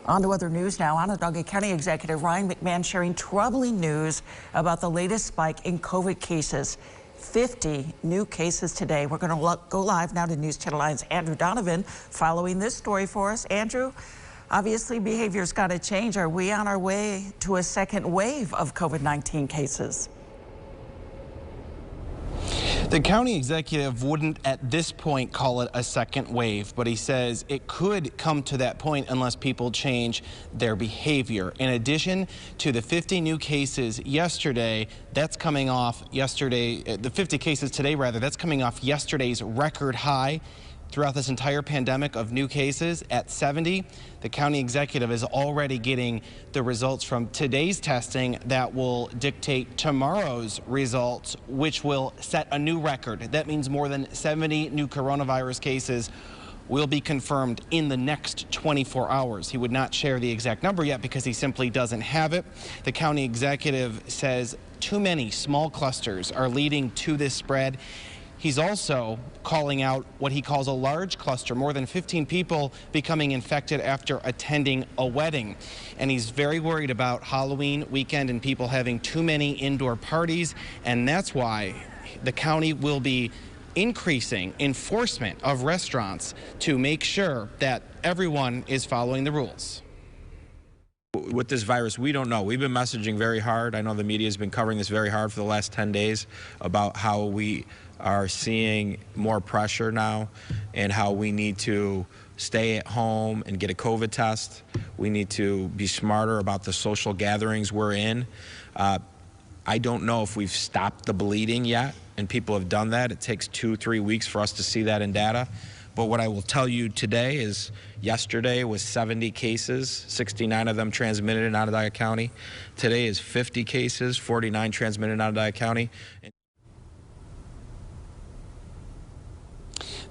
On to other news now. Onondaga County Executive Ryan McMahon sharing troubling news about the latest spike in COVID cases. 50 new cases today. We're going to go live now to News Channel 9's Andrew Donovan following this story for us. Andrew, obviously behavior's got to change. Are we on our way to a second wave of COVID-19 cases? The county executive wouldn't at this point call it a second wave, but he says it could come to that point unless people change their behavior. In addition to the 50 new cases yesterday, that's coming off yesterday, the 50 cases today rather, that's coming off yesterday's record high. Throughout this entire pandemic of new cases at 70, the county executive is already getting the results from today's testing that will dictate tomorrow's results, which will set a new record. That means more than 70 new coronavirus cases will be confirmed in the next 24 hours. He would not share the exact number yet because he simply doesn't have it. The county executive says too many small clusters are leading to this spread. He's also calling out what he calls a large cluster, more than 15 people becoming infected after attending a wedding. And he's very worried about Halloween weekend and people having too many indoor parties. And that's why the county will be increasing enforcement of restaurants to make sure that everyone is following the rules. With this virus, we don't know. We've been messaging very hard. I know the media has been covering this very hard for the last 10 days about how we are seeing more pressure now and how we need to stay at home and get a COVID test. We need to be smarter about the social gatherings we're in. I don't know if we've stopped the bleeding yet, and people have done that. It takes 2-3 weeks for us to see that in data. But what I will tell you today is yesterday was 70 cases, 69 of them transmitted in Onondaga County. Today is 50 cases, 49 transmitted in Onondaga County.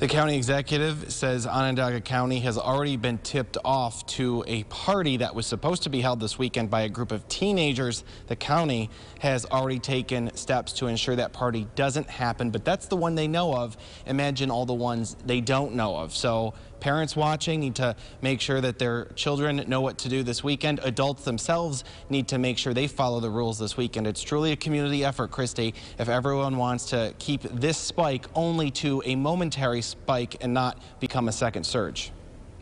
The county executive says Onondaga County has already been tipped off to a party that was supposed to be held this weekend by a group of teenagers. The county has already taken steps to ensure that party doesn't happen, but that's the one they know of. Imagine all the ones they don't know of. So parents watching need to make sure that their children know what to do this weekend. Adults themselves need to make sure they follow the rules this weekend. It's truly a community effort, Christy, if everyone wants to keep this spike only to a momentary spike and not become a second surge.